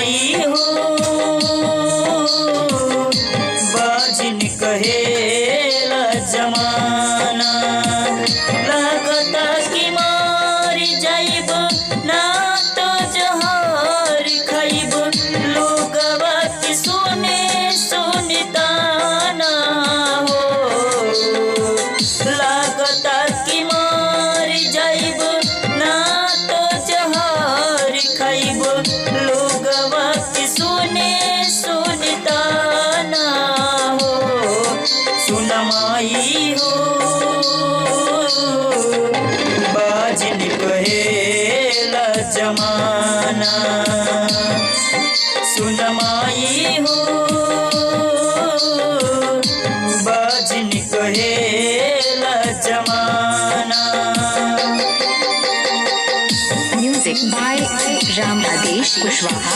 माई हो बाजिन कहेला जमाना। लागता कि मार जाइब ना तो जहर खाइब लोगवा की सुने सुनता ना हो। लागता कि मार जाइब ना तो जहर खाइब लोगवा की सुने सुनता ना हो। सुन माई हो बाजिन कहेला जमाना। सुन माई हो बाजिन कहेला जमाना। म्यूजिक बाय राम आदेश कुशवाहा।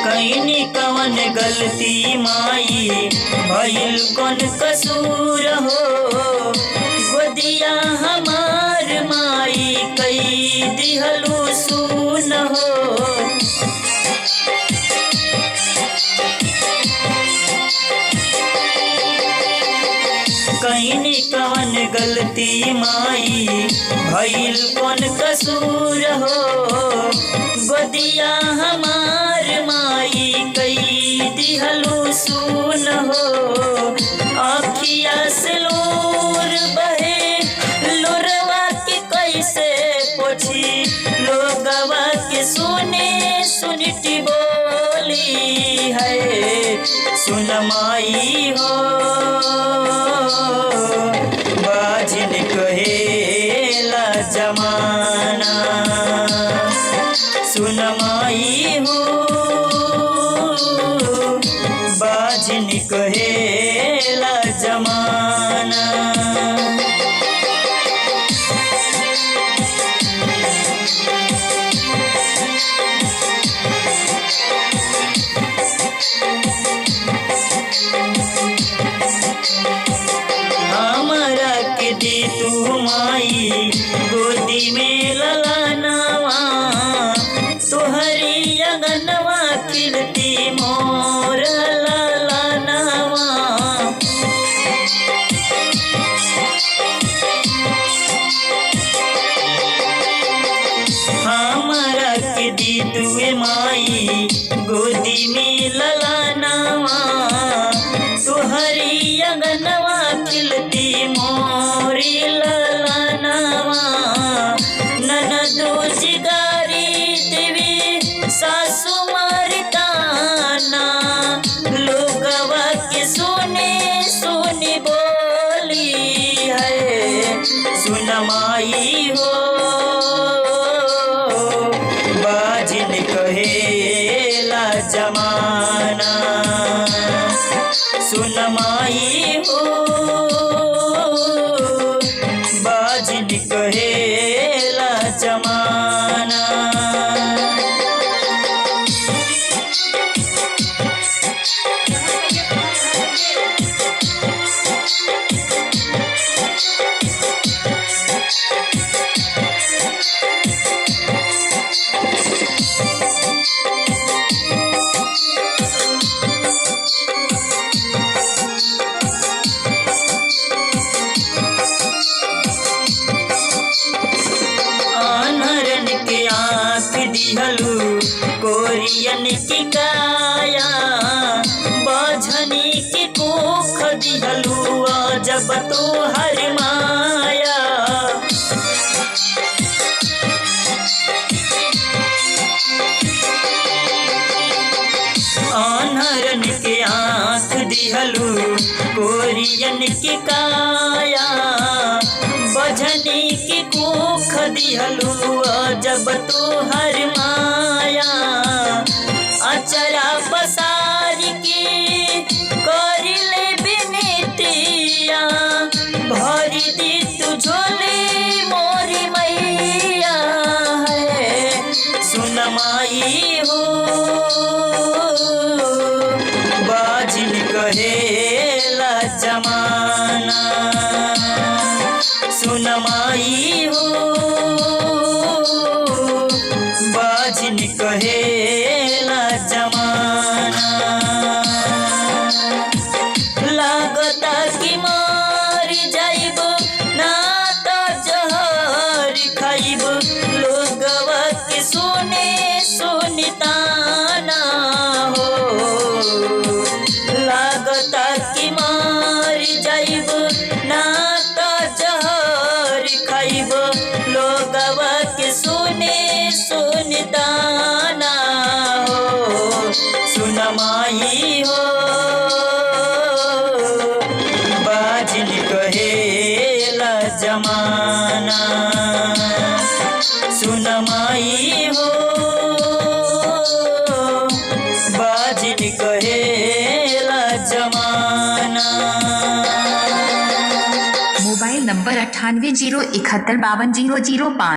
कैनी कवन गलती माई भइल कौन कसूर हो। गोदिया हमार माई कई दिहलू सुन हो। कैनी कवन गलती माई भइल कौन कसूर हो। गोदिया हमार माई कई दिहलू सुन हो। आँखिया से लोर बहे लोरवा के कैसे पोछी लोगवा के सुने सुनती बोली है। सुन माई हो बाजिन कहेला जमाना। सुन माई हो बाजिन कहेला जमाना। हमरा के दी तू माई गोदी में ललनवा। तोहरी अगनवा खिलती मोर ललनवा। हमरा के दी तू माई गोदी में ललनवा। तोहरी अगनवा खिलती मोरी ललनवा। ननदो जिगारी देवी सासु मरताना लोगवा के सुने सुनी बोली है। सुन माई हो बाजिन कहेला जमाना। सुन माई हो बाजिन कहेला जमाना। दिहलू कोरियन की काया। बझनी की कोख दिहलू जब तो हर माया। आन्हरन के आँख दिहलू कोरियन की काया। बझनी की कोख दिहलू जब तो हर माया। अचरा पसार के करिले बिनतिया भरी दी तू झोल सुन माई हो बाजिन कहेला जमाना लागता कि मर जाइब ना तो जहर खाइब लोगवा के सुने सुनताना हो लागता कि मर जाइब ना तो जहर खाइब लोगवा के सुने सुनताना हो सुन माई हो बाजिन कहेला जमाना सुन माई हो बाजिन कहेला जमाना। Mobile number 9801715005।